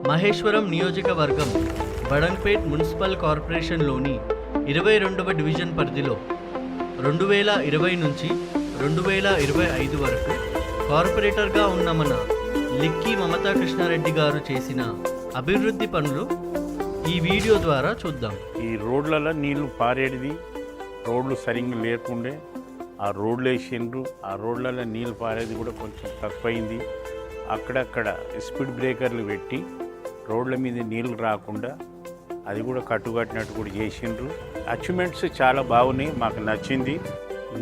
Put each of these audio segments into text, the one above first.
మహేశ్వరం నియోజకవర్గం బడంగ్పేట్ మున్సిపల్ కార్పొరేషన్లోని 22వ డివిజన్ పరిధిలో 2020 నుంచి 2025 వరకు కార్పొరేటర్గా ఉన్న మన లిక్కీ మమతా కృష్ణారెడ్డి గారు చేసిన అభివృద్ధి పనులు ఈ వీడియో ద్వారా చూద్దాం. ఈ రోడ్లలో నీళ్లు పారేటిది, రోడ్లు సరిగ్గా లేకుండే ఆ రోడ్లు వేసిండ్రు. ఆ రోడ్లలో నీళ్ళు పారేది కూడా కొంచెం తక్కువైంది. అక్కడక్కడ స్పీడ్ బ్రేకర్లు పెట్టి రోడ్ల మీద నీళ్ళు రాకుండా అది కూడా కట్టుకట్టినట్టు కూడా చేసిండ్రు. అచీవ్మెంట్స్ చాలా బాగున్నాయి, మాకు నచ్చింది.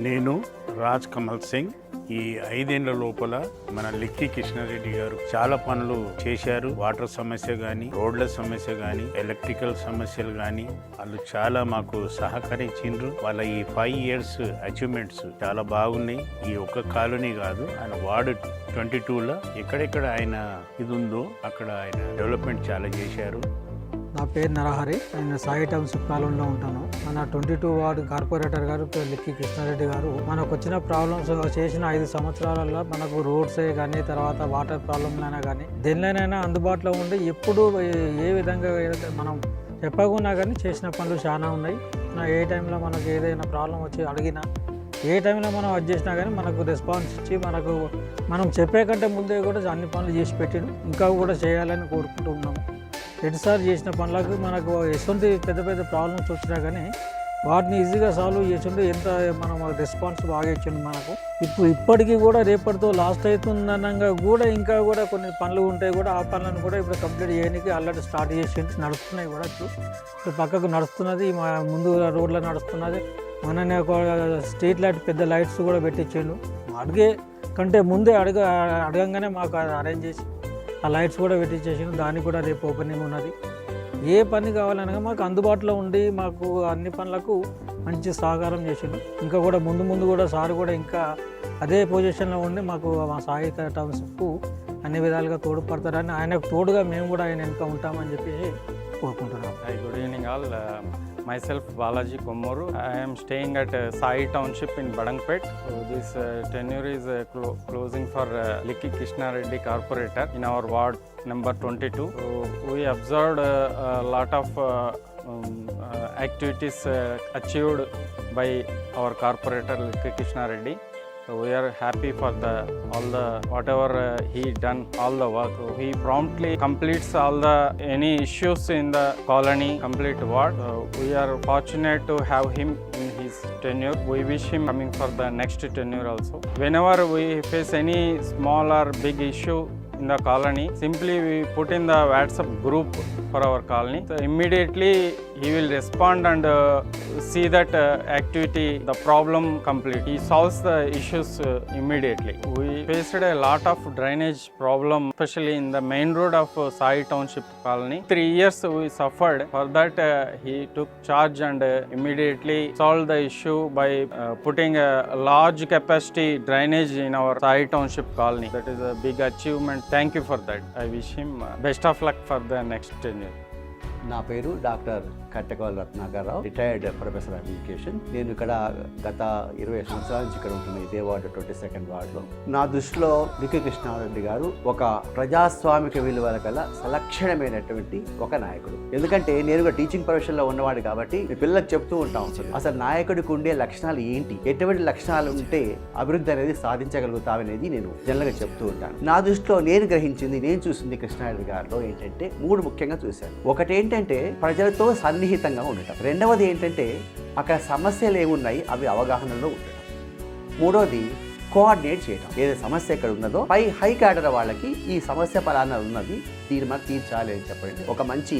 నేను రాజ్ కమల్ సింగ్. ఈ 5 ఏళ్ల లోపల మన లిక్కీ కృష్ణారెడ్డి గారు చాలా పనులు చేశారు. వాటర్ సమస్య కానీ, రోడ్ల సమస్య కానీ, ఎలక్ట్రికల్ సమస్యలు కానీ వాళ్ళు చాలా మాకు సహకరించిండ్రు. వాళ్ళ ఈ 5 years అచీవ్మెంట్స్ చాలా బాగున్నాయి. ఈ ఒక్క కాలనీ కాదు, ఆయన వార్డు 22లో ఎక్కడెక్కడ ఆయన ఇది ఉందో అక్కడ ఆయన డెవలప్మెంట్ చాలా చేశారు. నా పేరు నరహరి, నేను సాయి టౌన్షిప్ కాలనీలో ఉంటాను. మన 22 వార్డు కార్పొరేటర్ గారు లిక్కీ కృష్ణారెడ్డి గారు మనకు వచ్చిన ప్రాబ్లమ్స్ చేసిన 5 సంవత్సరాలలో మనకు రోడ్సే కానీ, తర్వాత వాటర్ ప్రాబ్లంలైనా కానీ దేనిలోనైనా అందుబాటులో ఉండి ఎప్పుడు ఏ విధంగా మనం చెప్పకుండా కానీ చేసిన పనులు చాలా ఉన్నాయి. ఏ టైంలో మనకు ఏదైనా ప్రాబ్లం వచ్చి అడిగినా, ఏ టైంలో మనం అది చేసినా కానీ మనకు రెస్పాన్స్ ఇచ్చి మనం చెప్పే కంటే ముందే కూడా అన్ని పనులు చేసి పెట్టిను. ఇంకా కూడా చేయాలని కోరుకుంటూ ఉన్నాము. ప్రతిసారి చేసిన పనులకు మనకు ఎటువంటి పెద్ద పెద్ద ప్రాబ్లమ్స్ వచ్చినా కానీ వాటిని ఈజీగా సాల్వ్ చేసిండు. ఎంత మనం రెస్పాన్స్ బాగా ఇచ్చిండు మనకు. ఇప్పటికీ కూడా రేపటితో లాస్ట్ అవుతుందనగా కూడా ఇంకా కూడా కొన్ని పనులు ఉంటాయి కూడా, ఆ పనులను కూడా ఇప్పుడు కంప్లీట్ చేయడానికి ఆల్రెడీ స్టార్ట్ చేసి నడుస్తున్నాయి కూడా. ఇప్పుడు పక్కకు నడుస్తున్నది, మా ముందు రోడ్లో నడుస్తున్నది. మననే ఒక స్ట్రీట్ లైట్ పెద్ద లైట్స్ కూడా పెట్టించిండు. అడిగే కంటే ముందే అడగంగానే మాకు అరేంజ్ చేసి ఆ లైట్స్ కూడా పెట్టించేసాను. దానికి కూడా రేపు ఓపెనింగ్ ఉన్నది. ఏ పని కావాలనగా మాకు అందుబాటులో ఉండి మాకు అన్ని పనులకు మంచి సహకారం చేసిండు. ఇంకా కూడా ముందు కూడా సార్ కూడా ఇంకా అదే పొజిషన్లో ఉండి మాకు మా సాయి టౌన్షిప్కు అన్ని విధాలుగా తోడ్పడతారని, ఆయనకు తోడుగా మేము కూడా ఆయన వెనుక ఉంటామని చెప్పేసి కోరుకుంటున్నాం. Good evening all. Myself Balaji Kommuru. I am staying at Sai Township in Badangpet. So this tenure is closing for Likki Krishna Reddy Corporator in our ward number 22. So we observed a lot of activities achieved by our corporator Likki Krishna Reddy. So we are happy for all the whatever he done, all the work. So he promptly completes all the any issues in the colony, complete ward. So we are fortunate to have him in his tenure. We wish him coming for the next tenure also. Whenever we face any small or big issue in the colony, simply we put in the WhatsApp group for our colony. So immediately he will respond and see that activity, the problem complete. He solves the issues immediately. We faced a lot of drainage problem, especially in the main road of Sai Township colony. 3 years we suffered. For that he took charge and immediately solved the issue by putting a large capacity drainage in our Sai Township colony. That is a big achievement. Thank you for that. I wish him best of luck for the next tenure. నా పేరు doctor Kattekaval Ratnakarrao, retired professor of education. నేను ఇక్కడ గత 20 సంవత్సరాల నుంచి ఇక్కడ ఉంటున్నాను, ఇదే వార్డు 22nd వార్డులో. నా దృష్టిలో లిక్కీ కృష్ణారెడ్డి గారు ఒక ప్రజాస్వామిక విలువల గల సలక్షణమైనటువంటి ఒక నాయకుడు. ఎందుకంటే నేను టీచింగ్ ప్రొఫెషన్లో ఉన్నవాడు కాబట్టి పిల్లలకు చెప్తూ ఉంటాం, అసలు నాయకుడికి ఉండే లక్షణాలు ఏంటి, ఎటువంటి లక్షణాలు ఉంటే అభివృద్ధి అనేది సాధించగలుగుతామనేది నేను జనరల్గా చెప్తూ ఉంటాను. నా దృష్టిలో నేను గ్రహించింది, నేను చూసింది కృష్ణారెడ్డి గారిలో ఏంటంటే 3 ముఖ్యంగా చూశాను. ఒకటి ఏంటంటే ప్రజలతో సన్నిహితంగా ఉండటం. రెండవది ఏంటంటే అక్కడ సమస్యలు ఏమున్నాయి అవి అవగాహనలో ఉండటం. మూడవది కోఆర్డినేట్ చేయడం. ఏదో సమస్య ఎక్కడ ఉన్నదో పై హై క్యాడర్ వాళ్ళకి ఈ సమస్య పలానా ఉన్నది, దీని మనకు తీర్చాలి అని చెప్పండి ఒక మంచి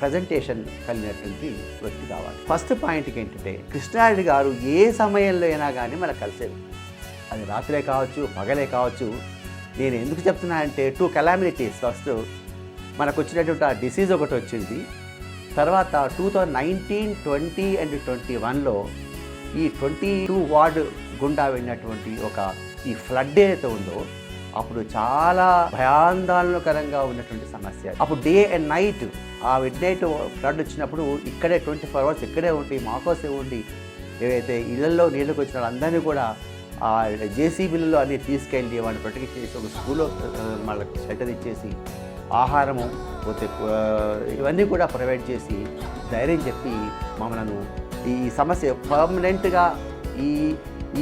ప్రజెంటేషన్ కలిగినటువంటి వ్యక్తి కావాలి. ఫస్ట్ పాయింట్కి ఏంటంటే కృష్ణారెడ్డి గారు ఏ సమయంలో అయినా కానీ మనకు కలిసేది, అది రాత్రే కావచ్చు, పగలే కావచ్చు. నేను ఎందుకు చెప్తున్నా అంటే 2 calamities. ఫస్ట్ మనకు వచ్చినటువంటి ఆ డిసీజ్ ఒకటి వచ్చింది. తర్వాత 2019, 20 and 21లో ఈ 22 వార్డు గుండా వెళ్ళినటువంటి ఈ ఫ్లడ్ ఏదైతే ఉందో అప్పుడు చాలా భయాందోళనకరంగా ఉన్నటువంటి సమస్య. అప్పుడు డే అండ్ నైట్ ఆ మిడ్ నైట్ ఫ్లడ్ వచ్చినప్పుడు ఇక్కడే 24 hours ఇక్కడే ఉండి మాకోసే ఉండి ఏవైతే ఇళ్లలో నీళ్ళకి వచ్చిన వాళ్ళందరినీ కూడా ఆ జేసీబీలలో అన్నీ తీసుకెళ్ళి వాళ్ళని ప్రొటెక్ట్ చేసి ఒక స్కూల్లో వాళ్ళకి షెల్టర్ ఇచ్చేసి ఆహారము లేకపోతే ఇవన్నీ కూడా ప్రొవైడ్ చేసి ధైర్యం చెప్పి మమ్మల్ని ఈ సమస్య పర్మనెంట్గా ఈ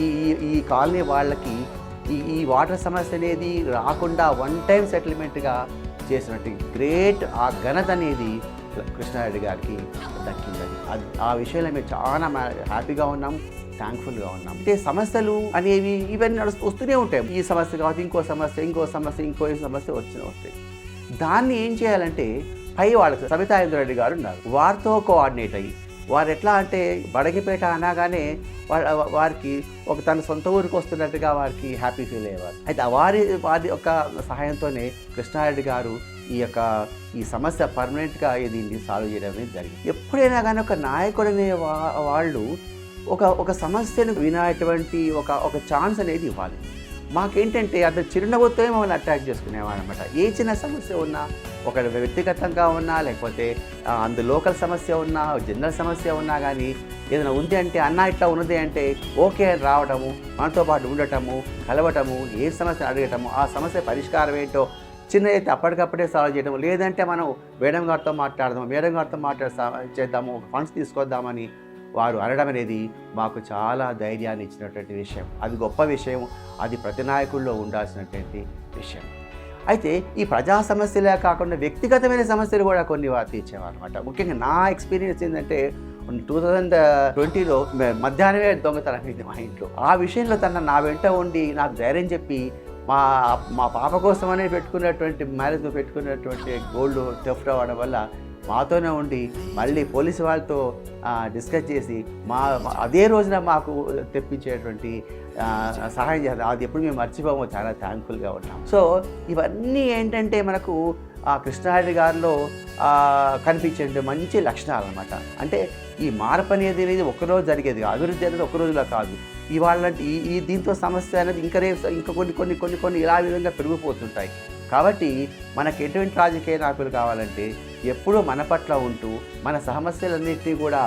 ఈ ఈ కాలనీ వాళ్ళకి ఈ వాటర్ సమస్య అనేది రాకుండా వన్ టైం సెటిల్మెంట్గా చేసినట్టు గ్రేట్ ఆ ఘనత అనేది కృష్ణారెడ్డి గారికి దక్కిందని ఆ విషయంలో మేము చాలా హ్యాపీగా ఉన్నాం, థ్యాంక్ఫుల్గా ఉన్నాం. అంటే సమస్యలు అనేవి ఇవన్నీ వస్తూనే ఉంటాయి. ఈ సమస్య కావచ్చు, ఇంకో సమస్య వస్తాయి. దాన్ని ఏం చేయాలంటే పై వాళ్ళకి సబితా ఇంద్రారెడ్డి గారు ఉన్నారు, వారితో కోఆర్డినేట్ అయ్యి వారు ఎట్లా అంటే బడగిపేట అనగానే వారికి ఒక తన సొంత ఊరికి వస్తున్నట్టుగా వారికి హ్యాపీ ఫీల్ అయ్యేవారు. అయితే వారి యొక్క సహాయంతోనే కృష్ణారెడ్డి గారు ఈ సమస్య పర్మనెంట్గా దీన్ని సాల్వ్ చేయడం అనేది జరిగింది. ఎప్పుడైనా కానీ ఒక నాయకుడు అనే వాళ్ళు ఒక సమస్యను వినేటువంటి ఒక ఛాన్స్ అనేది ఇవ్వాలి. మాకేంటంటే అతను చిరునవ్వుతో మమ్మల్ని అట్రాక్ట్ చేసుకునేవాడు అనమాట. ఏ చిన్న సమస్య ఉన్నా, ఒక వ్యక్తిగతంగా ఉన్నా, లేకపోతే లోకల్ సమస్య ఉన్నా, జనరల్ సమస్య ఉన్నా కానీ ఏదైనా ఉంది అంటే అన్న ఇట్లా ఉన్నది అంటే ఓకే అని రావటము, మనతో పాటు ఉండటము, కలవటము, ఏ సమస్య అడగటము, ఆ సమస్య పరిష్కారం ఏంటో చిన్న అయితే అప్పటికప్పుడే సాల్వ్ చేయడం, లేదంటే మనం మేడం గారితో చేద్దాము, ఫండ్స్ తీసుకొద్దామని వారు అనడం అనేది మాకు చాలా ధైర్యాన్ని ఇచ్చినటువంటి విషయం. అది గొప్ప విషయం, అది ప్రతి నాయకుల్లో ఉండాల్సినటువంటి విషయం. అయితే ఈ ప్రజా సమస్యలే కాకుండా వ్యక్తిగతమైన సమస్యలు కూడా కొన్ని వారు తీర్చేవారు అనమాట. ముఖ్యంగా నా ఎక్స్పీరియన్స్ ఏంటంటే 2020లో మధ్యాహ్నమే దొంగతనం అయింది మా ఇంట్లో. ఆ విషయంలో నా వెంట ఉండి నాకు ధైర్యం చెప్పి మా పాప కోసమనే మ్యారేజ్లో పెట్టుకున్నటువంటి గోల్డ్ థెఫ్ట్ అవ్వడం వల్ల మాతోనే ఉండి మళ్ళీ పోలీసు వాళ్ళతో డిస్కస్ చేసి అదే రోజున మాకు తెప్పించేటువంటి సహాయం చేస్తారు. అది ఎప్పుడు మేము మర్చిపోమో, చాలా థ్యాంక్ఫుల్గా ఉన్నాం. సో ఇవన్నీ ఏంటంటే మనకు కృష్ణారెడ్డి గారిలో కనిపించే మంచి లక్షణాలు అనమాట. అంటే ఈ మార్పు అనేది ఒక్కరోజు జరిగేది, అభివృద్ధి అనేది ఒక్క రోజులో కాదు. ఇవాళ దీంతో సమస్య అనేది ఇంకా కొన్ని ఇలా విధంగా పెరిగిపోతుంటాయి. కాబట్టి మనకు ఎటువంటి రాజకీయ నాయకులు కావాలంటే ఎప్పుడూ మన పట్ల ఉంటూ మన సమస్యలన్నింటినీ కూడా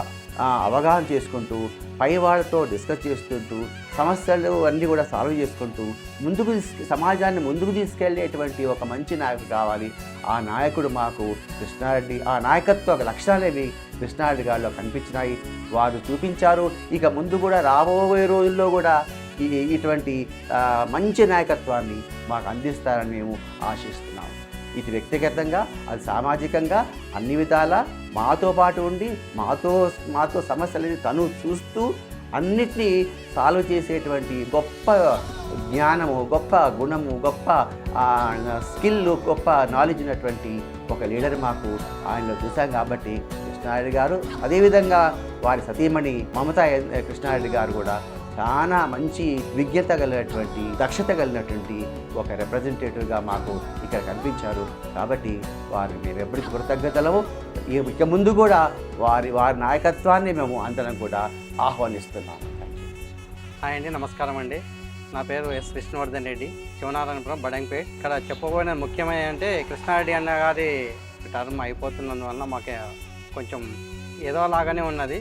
అవగాహన చేసుకుంటూ పై వాళ్ళతో డిస్కస్ చేస్తుంటూ సమస్యలు అన్నీ కూడా సాల్వ్ చేసుకుంటూ సమాజాన్ని ముందుకు తీసుకెళ్ళేటువంటి ఒక మంచి నాయకుడు కావాలి. ఆ నాయకుడు మాకు కృష్ణారెడ్డి, ఆ నాయకత్వ లక్షణాలేవి కృష్ణారెడ్డి గారిలో కనిపించినాయి, వారు చూపించారు. ఇక ముందు కూడా రాబోయే రోజుల్లో కూడా ఇటువంటి మంచి నాయకత్వాన్ని మాకు అందిస్తారని మేము ఆశిస్తున్నాము. ఇది వ్యక్తిగతంగా, అది సామాజికంగా, అన్ని విధాలా మాతో పాటు ఉండి మాతో సమస్యలని తను చూస్తూ అన్నిటినీ సాల్వ్ చేసేటువంటి గొప్ప జ్ఞానము, గొప్ప గుణము, గొప్ప స్కిల్, గొప్ప నాలెడ్జ్ ఉన్నటువంటి ఒక లీడర్ మాకు ఆయనలో చూసాం. కాబట్టి కృష్ణారెడ్డి గారు, అదేవిధంగా వారి సతీమణి మమతా కృష్ణారెడ్డి గారు కూడా చాలా మంచి విజ్ఞత కలిగినటువంటి, దక్షత కలిగినటువంటి ఒక రిప్రజెంటేటివ్గా మాకు ఇక్కడ కనిపించారు. కాబట్టి వారిని మేము ఎప్పటికీ కృతజ్ఞతలము. ఇక ముందు కూడా వారి నాయకత్వాన్ని మేము అందరం కూడా ఆహ్వానిస్తున్నాము. హాయ్ అండి, నమస్కారం అండి. నా పేరు ఎస్ విష్ణువర్ధన్ రెడ్డి, శివనారాయణపురం, బడంగపేట్. ఇక్కడ చెప్పబోయిన ముఖ్యమైన అంటే కృష్ణారెడ్డి అన్న గారి టర్మ్ అయిపోతున్నందువల్ల మాకు కొంచెం ఏదో లాగానే ఉన్నది,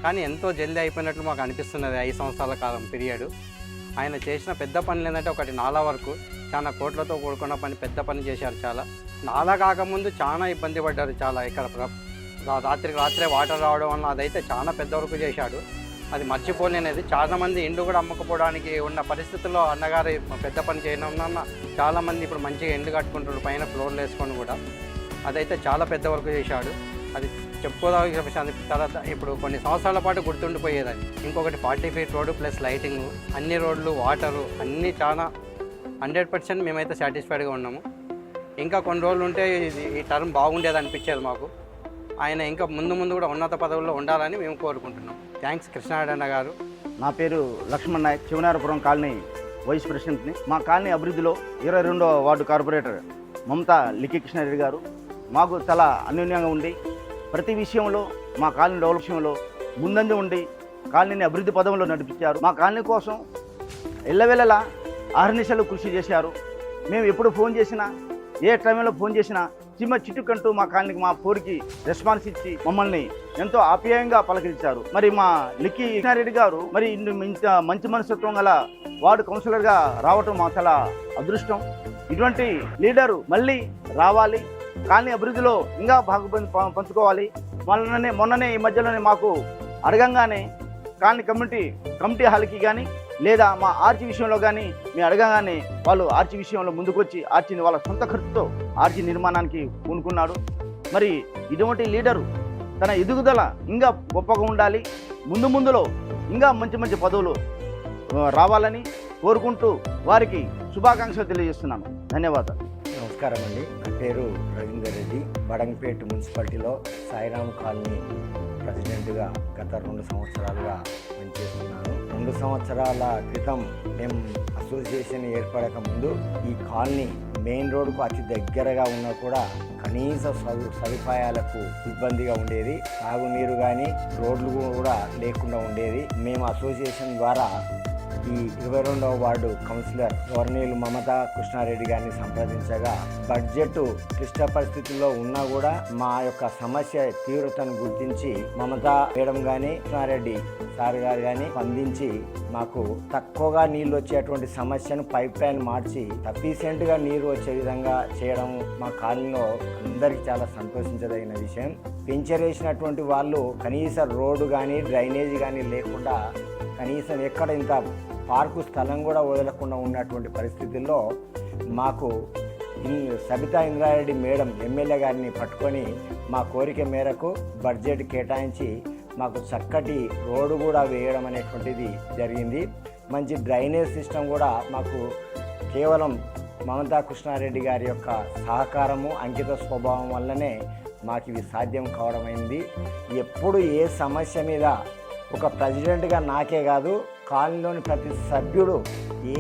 కానీ ఎంతో జల్దీ అయిపోయినట్లు మాకు అనిపిస్తున్నది. 5 సంవత్సరాల కాలం పీరియడ్. ఆయన చేసిన పెద్ద పనులు ఏంటంటే, ఒకటి నాలా వరకు చాలా కోట్లతో కూడుకున్న పెద్ద పని చేశారు. చాలా నాలా కాకముందు చాలా ఇబ్బంది పడ్డారు. చాలా ఇక్కడ రాత్రే వాటర్ రావడం వల్ల అదైతే చాలా పెద్ద వరకు చేశాడు. అది మర్చిపోలేనిది. చాలామంది ఇండ్లు కూడా అమ్ముకుపోవడానికి ఉన్న పరిస్థితుల్లో అన్నగారు పెద్ద పని చేయడం వల్ల చాలామంది ఇప్పుడు మంచిగా ఇండ్లు కట్టుకుంటున్నారు, పైన ఫ్లోర్లు వేసుకొని కూడా. అదైతే చాలా పెద్ద వరకు చేశాడు. అది చెప్పుకోదగిన విషయం. తర్వాత ఇప్పుడు కొన్ని సంవత్సరాల పాటు గుర్తుండిపోయేది. ఇంకొకటి 40 ఫీట్ రోడ్డు ప్లస్ లైటింగ్, అన్ని రోడ్లు, వాటరు అన్నీ చాలా 100% మేమైతే సాటిస్ఫైడ్గా ఉన్నాము. ఇంకా కొన్ని రోజులు ఉంటే ఈ టర్మ్ బాగుండేది అనిపించేది మాకు. ఆయన ఇంకా ముందు కూడా ఉన్నత పదవుల్లో ఉండాలని మేము కోరుకుంటున్నాం. థ్యాంక్స్ కృష్ణారెడ్డి అన్న గారు. నా పేరు లక్ష్మణ్ నాయక్, శివనారపురం కాలనీ వైస్ ప్రెసిడెంట్ని. మా కాలనీ అభివృద్ధిలో 22వ వార్డు కార్పొరేటర్ మమతా కృష్ణారెడ్డి గారు మాకు చాలా అన్యోన్యంగా ఉండి ప్రతి విషయంలో మా కాలనీ డెవలప్ విషయంలో ముందంజ ఉండి కాలనీని అభివృద్ధి పదంలో నడిపించారు. మా కాలనీ కోసం ఎల్లవెల్లలా అహర్నిశలు కృషి చేశారు. మేము ఎప్పుడు ఫోన్ చేసినా, ఏ టైంలో ఫోన్ చేసినా చిట్టుకంటూ మా కాలనీకి, మా పోరికి రెస్పాన్స్ ఇచ్చి మమ్మల్ని ఎంతో ఆప్యాయంగా పలకరించారు. మరి మా కృష్ణారెడ్డి గారు మరి మంచి మనస్తత్వం గల వార్డు కౌన్సిలర్గా రావటం మా చాలా అదృష్టం. ఇటువంటి లీడరు మళ్ళీ రావాలి, కాలనీ అభివృద్ధిలో ఇంకా పంచుకోవాలి. మొన్ననే ఈ మధ్యలోనే మాకు అడగంగానే కాలనీ కమిటీ హాల్కి కానీ లేదా మా ఆర్చి విషయంలో కానీ మేము అడగగానే వాళ్ళు ఆర్చి విషయంలో ముందుకొచ్చి ఆర్చిని వాళ్ళ సొంత ఖర్చుతో ఆర్చి నిర్మాణానికి పూనుకున్నాడు. మరి ఇటువంటి లీడరు తన ఎదుగుదల ఇంకా గొప్పగా ఉండాలి, ముందులో ఇంకా మంచి పదవులు రావాలని కోరుకుంటూ వారికి శుభాకాంక్షలు తెలియజేస్తున్నాను. ధన్యవాదాలు. నమస్కారం అండి. నా పేరు రవీందర్ రెడ్డి. బడంగపేట మున్సిపాలిటీలో సాయిరామ్ కాలనీ ప్రెసిడెంట్గా గత 2 సంవత్సరాలుగా పనిచేస్తున్నాను. 2 సంవత్సరాల క్రితం మేము అసోసియేషన్ ఏర్పడక ముందు ఈ కాలనీ మెయిన్ రోడ్డుకు అతి దగ్గరగా ఉన్నా కూడా కనీస సదుపాయాలకు ఇబ్బందిగా ఉండేది. తాగునీరు కానీ రోడ్లు కూడా లేకుండా ఉండేది. మేము అసోసియేషన్ ద్వారా ఈ 22వ వార్డు కౌన్సిలర్ గవర్నీయులు మమతా కృష్ణారెడ్డి గారిని సంప్రదించగా బడ్జెట్ క్లిష్ట పరిస్థితుల్లో ఉన్నా కూడా మా యొక్క సమస్య తీవ్రతను గుర్తించి మమతా మేడం కానీ కృష్ణారెడ్డి సార్ గారు కానీ స్పందించి మాకు తక్కువగా నీళ్లు వచ్చేటువంటి సమస్యను పైప్ లైన్ మార్చి సఫిషియెంట్గా నీరు వచ్చే విధంగా చేయడం మా కాలనీలో అందరికీ చాలా సంతోషించదగిన విషయం. పెంచరేసినటువంటి వాళ్ళు కనీస రోడ్డు కానీ డ్రైనేజీ కానీ లేకుండా కనీసం ఎక్కడ ఇంత పార్కు స్థలం కూడా వదలకుండా ఉన్నటువంటి పరిస్థితుల్లో మాకు సబితా ఇంద్రారెడ్డి మేడం ఎమ్మెల్యే గారిని పట్టుకొని మా కోరిక మేరకు బడ్జెట్ కేటాయించి మాకు చక్కటి రోడ్డు కూడా వేయడం అనేటువంటిది జరిగింది. మంచి డ్రైనేజ్ సిస్టమ్ కూడా మాకు కేవలం మమతా కృష్ణారెడ్డి గారి యొక్క సహకారము అంకిత స్వభావం వల్లనే మాకు ఇవి సాధ్యం కావడమైంది. ఎప్పుడు ఏ సమస్య మీద ఒక ప్రెసిడెంట్గా నాకే కాదు కాలనీలోని ప్రతి సభ్యుడు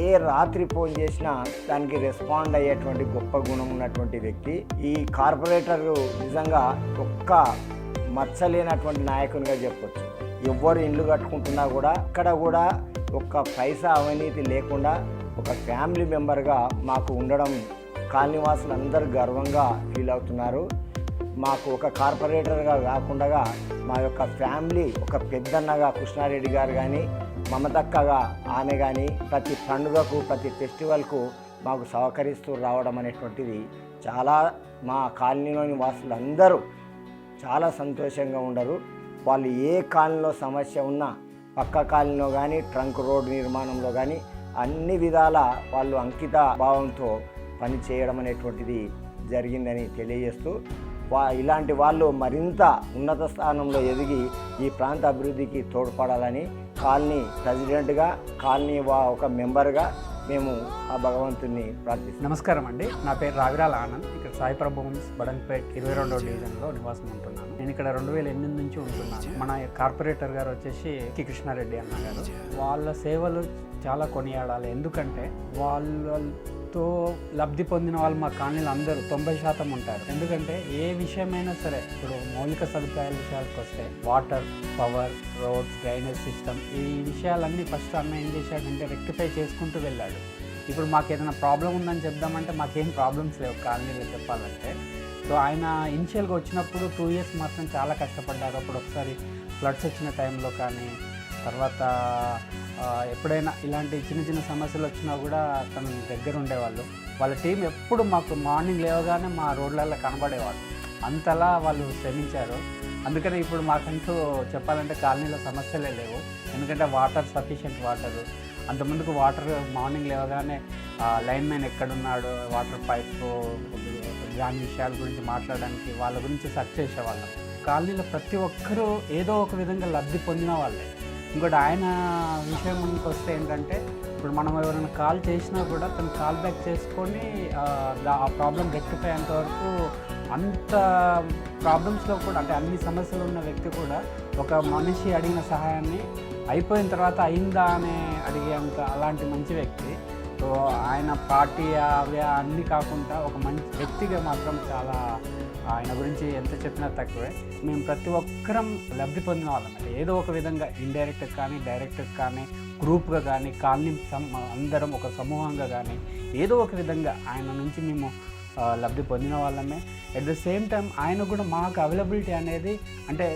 ఏ రాత్రి ఫోన్ చేసినా దానికి రెస్పాండ్ అయ్యేటువంటి గొప్ప గుణం ఉన్నటువంటి వ్యక్తి. ఈ కార్పొరేటర్ నిజంగా ఒక్క మచ్చలేనటువంటి నాయకునిగా చెప్పొచ్చు. ఎవ్వరు ఇల్లు కట్టుకుంటున్నా కూడా అక్కడ కూడా ఒక్క పైసా అవినీతి లేకుండా ఒక ఫ్యామిలీ మెంబర్గా మాకు ఉండడం కాలనీవాసులు అందరూ గర్వంగా ఫీల్ అవుతున్నారు. మాకు ఒక కార్పొరేటర్గా కాకుండా మా యొక్క ఫ్యామిలీ ఒక పెద్దన్నగా కృష్ణారెడ్డి గారు కానీ మమతక్కగా ఆమె కానీ ప్రతి పండుగకు ప్రతి ఫెస్టివల్కు మాకు సహకరిస్తూ రావడం అనేటువంటిది చాలా మా కాలనీలోని వాసులందరూ చాలా సంతోషంగా ఉండరు. వాళ్ళు ఏ కాలనీలో సమస్య ఉన్నా పక్క కాలనీలో కానీ ట్రంక్ రోడ్డు నిర్మాణంలో కానీ అన్ని విధాల వాళ్ళు అంకిత భావంతో పని చేయడం అనేటువంటిది జరిగిందని తెలియజేస్తూ ఇలాంటి వాళ్ళు మరింత ఉన్నత స్థానంలో ఎదిగి ఈ ప్రాంత అభివృద్ధికి తోడ్పడాలని కాలనీ ప్రెసిడెంట్గా కాలనీ ఒక మెంబర్గా మేము ఆ భగవంతుని ప్రార్థిస్తాం. నమస్కారం అండి. నా పేరు రావిరాల ఆనంద్. ఇక్కడ సాయి ప్రభు హోమ్స్ బడంగపేట్ 22వ డివిజన్లో నివాసం ఉంటున్నాను. నేను ఇక్కడ 2008 నుంచి ఉంటున్నాను. మన కార్పొరేటర్ గారు వచ్చేసి కి కృష్ణారెడ్డి అన్న గారు. వాళ్ళ సేవలు చాలా కొనియాడాలి. ఎందుకంటే వాళ్ళతో లబ్ధి పొందిన వాళ్ళు మా కాలనీలో అందరూ 90% ఉంటారు. ఎందుకంటే ఏ విషయమైనా సరే ఇప్పుడు మౌలిక సదుపాయాల విషయాలకు వస్తే water, power, roads, drainage system ఈ విషయాలన్నీ ఫస్ట్ అన్న ఏం చేశాడంటే రెక్టిఫై చేసుకుంటూ వెళ్ళాడు. ఇప్పుడు మాకు ఏదైనా ప్రాబ్లం ఉందని చెప్దామంటే మాకేం ప్రాబ్లమ్స్ లేవు కాలనీలో చెప్పాలంటే. సో ఆయన ఇనిషియల్గా వచ్చినప్పుడు 2 years మాత్రం చాలా కష్టపడ్డారు. అప్పుడు ఒకసారి ఫ్లడ్స్ వచ్చిన టైంలో కానీ తర్వాత ఎప్పుడైనా ఇలాంటి చిన్న సమస్యలు వచ్చినా కూడా తన దగ్గర ఉండేవాళ్ళు. వాళ్ళ టీం ఎప్పుడు మాకు మార్నింగ్ లేవగానే మా రోడ్లలో కనబడేవాళ్ళు. అంతలా వాళ్ళు శ్రమించారు. అందుకని ఇప్పుడు మాకంటూ చెప్పాలంటే కాలనీలో సమస్యలే లేవు. ఎందుకంటే వాటర్ సఫిషియెంట్ వాటరు. అంతకుముందుకు వాటర్ మార్నింగ్ లేవగానే లైన్ మ్యాన్ ఎక్కడున్నాడు, వాటర్ పైప్ దాని విషయాల గురించి మాట్లాడడానికి వాళ్ళ గురించి సెర్చ్ చేసేవాళ్ళం. కాలనీలో ప్రతి ఒక్కరూ ఏదో ఒక విధంగా లబ్ధి పొందిన వాళ్ళే. ఇంకోటి ఆయన విషయంకి వస్తే ఏంటంటే ఇప్పుడు మనం ఎవరైనా కాల్ చేసినా కూడా తను కాల్ బ్యాక్ చేసుకొని ఆ ప్రాబ్లం రెక్టిఫై అయ్యేంత వరకు అంత ప్రాబ్లమ్స్లో కూడా అంటే అన్ని సమస్యలు ఉన్న వ్యక్తి కూడా ఒక మనిషి అడిగిన సహాయాన్ని అయిపోయిన తర్వాత అయిందా అని అడిగేంత అలాంటి మంచి వ్యక్తి. సో ఆయన పార్టీ అవి అన్నీ కాకుండా ఒక మంచి వ్యక్తిగా మాత్రం చాలా ఆయన గురించి ఎంత చెప్పినా తక్కువే. మేము ప్రతి ఒక్కరం లబ్ధి పొందిన వాళ్ళం. అంటే ఏదో ఒక విధంగా ఇండైరెక్ట్గా కానీ డైరెక్ట్గా కానీ గ్రూప్గా కానీ కాలనీ అందరం ఒక సమూహంగా కానీ ఏదో ఒక విధంగా ఆయన నుంచి మేము లబ్ధి పొందిన వాళ్ళమే. అట్ ద సేమ్ టైం ఆయన కూడా మాకు అవైలబిలిటీ అనేది అంటే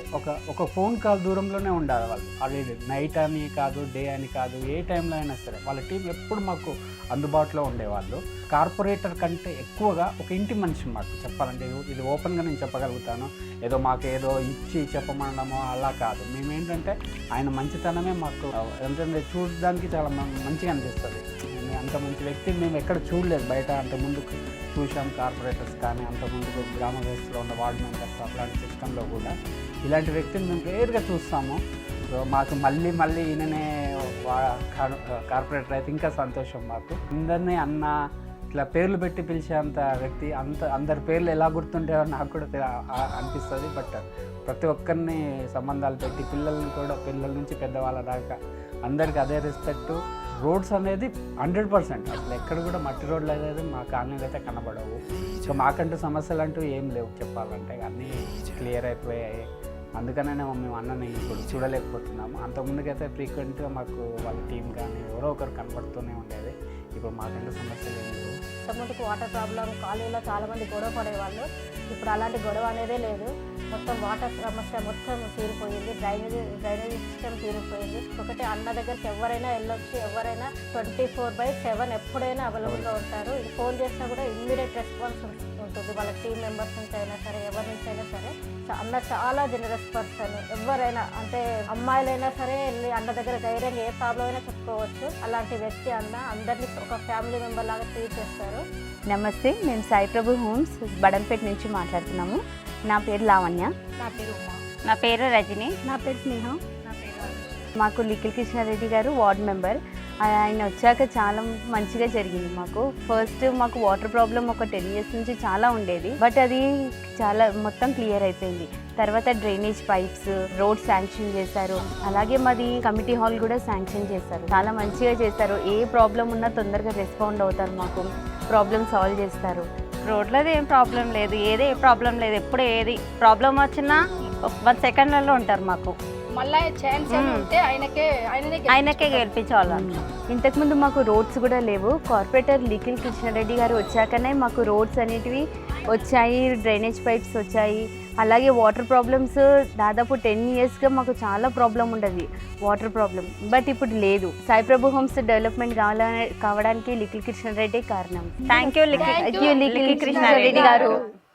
ఒక ఫోన్ కాల్ దూరంలోనే ఉండాలి వాళ్ళు. ఆల్రెడీ నైట్ అని కాదు, డే అని కాదు, ఏ టైంలో అయినా సరే వాళ్ళ టీం ఎప్పుడు మాకు అందుబాటులో ఉండేవాళ్ళు. కార్పొరేటర్ కంటే ఎక్కువగా ఒక ఇంటి మనిషి మాకు చెప్పాలంటే, ఇది ఓపెన్గా నేను చెప్పగలుగుతాను. ఏదో మాకు ఏదో ఇచ్చి చెప్పమనడమో అలా కాదు. మేమేంటంటే ఆయన మంచితనమే మాకు ఎందుకంటే చూడడానికి చాలా మంచిగా అనిపిస్తుంది. అంత మంచి వ్యక్తిని మేము ఎక్కడ చూడలేదు బయట. అంత ముందుకు చూసాం కార్పొరేటర్స్ కానీ, అంత ముందుకు గ్రామ వ్యవస్థలో ఉన్న వార్డు మెంబర్స్ అట్లాంటి సిస్టంలో కూడా ఇలాంటి వ్యక్తిని మేము రేర్గా చూస్తాము. సో మాకు మళ్ళీ ఈయననే కార్పొరేటర్ అయితే ఇంకా సంతోషం మాకు. అందరినీ అన్న ఇట్లా పేర్లు పెట్టి పిలిచేంత వ్యక్తి, అందరి పేర్లు ఎలా గుర్తుంటాయో నాకు కూడా అనిపిస్తుంది. బట్ ప్రతి ఒక్కరిని సంబంధాలు పెట్టి పిల్లల నుంచి పెద్దవాళ్ళ దాకా అందరికి అదే రెస్పెక్ట్. రోడ్స్ అనేది 100% అసలు ఎక్కడ కూడా మట్టి రోడ్లు అనేది మా కాలనీలో అయితే కనబడవు. సో మాకంటూ సమస్యలు అంటూ ఏం లేవు చెప్పాలంటే, అన్నీ క్లియర్ అయిపోయాయి. అందుకనే మేము అన్నని ఇప్పుడు చూడలేకపోతున్నాము. అంతకుముందుకైతే ఫ్రీక్వెంట్గా మాకు వాళ్ళ టీం కానీ ఎవరో ఒకరు కనబడుతూనే ఉండేది. ఇప్పుడు మాకంటూ సమస్యలు ఏం లేవు. ముందుకు వాటర్ ప్రాబ్లం, కాలనీలో చాలామంది గొడవ పడేవాళ్ళు. ఇప్పుడు అలాంటి గొడవ అనేదే లేదు. మొత్తం వాటర్ సమస్య మొత్తం తీరిపోయింది. డ్రైనేజీ సిస్టమ్ తీరిపోయింది. ఒకటి అన్న దగ్గరికి ఎవరైనా వెళ్ళొచ్చు, ఎవరైనా 24/7 ఎప్పుడైనా అవైలబుల్గా ఉంటారు. ఫోన్ చేసినా కూడా ఇమ్మీడియట్ రెస్పాన్స్ ఉంటుంది. వాళ్ళ టీం మెంబర్స్ నుంచి అయినా సరే, ఎవరి నుంచి అయినా సరే. అన్న చాలా జనరస్ పర్సన్. ఎవరైనా అంటే అమ్మాయిలైనా సరే వెళ్ళి అన్న దగ్గర ధైర్యంగా ఏ ప్రాబ్లం అయినా చెప్పుకోవచ్చు. అలాంటి వ్యక్తి అన్న అందరినీ ఒక ఫ్యామిలీ మెంబర్ లాగా ట్రీట్ చేస్తారు. నమస్తే, మేము సాయి ప్రభు హోమ్స్ బడంపేట నుంచి మాట్లాడుతున్నాము. నా పేరు లావణ్య. నా పేరు ఉమా. నా పేరు రజని. నా పేరు స్నేహ. మాకు లిఖిల్ కృష్ణారెడ్డి గారు వార్డ్ మెంబర్. ఆయన వచ్చాక చాలా మంచిగా జరిగింది మాకు. ఫస్ట్ మాకు వాటర్ ప్రాబ్లం ఒక 10 years నుంచి చాలా ఉండేది. బట్ అది చాలా మొత్తం క్లియర్ అయిపోయింది. తర్వాత డ్రైనేజ్ పైప్స్, రోడ్ శాంక్షన్ చేశారు. అలాగే మాది కమిటీ హాల్ కూడా శాంక్షన్ చేశారు. చాలా మంచిగా చేశారు. ఏ ప్రాబ్లం ఉన్నా తొందరగా రెస్పాండ్ అవుతారు, మాకు ప్రాబ్లం సాల్వ్ చేస్తారు. రోడ్లది ఏం ప్రాబ్లం లేదు, ఏ ప్రాబ్లం లేదు. ఎప్పుడు ఏది ప్రాబ్లం వచ్చినా 1 సెకండ్లలో ఉంటారు మాకు. మళ్ళీ ఛాన్స్ ఉంటే ఆయనకే గెలిపించాలి. ఇంతకుముందు మాకు రోడ్స్ కూడా లేవు. కార్పొరేటర్ లిఖిల్ కృష్ణారెడ్డి గారు వచ్చాకనే మాకు రోడ్స్ అనేటివి వచ్చాయి, డ్రైనేజ్ పైప్స్ వచ్చాయి. అలాగే వాటర్ ప్రాబ్లమ్స్ దాదాపు 10 yearsగా మాకు చాలా ప్రాబ్లం ఉండేది వాటర్ ప్రాబ్లం. బట్ ఇప్పుడు లేదు. సాయి ప్రభు హోమ్స్ డెవలప్మెంట్ కావడానికి లిఖిల్ కృష్ణారెడ్డి కారణం. థ్యాంక్ యూ లిఖిల్ కృష్ణారెడ్డి గారు.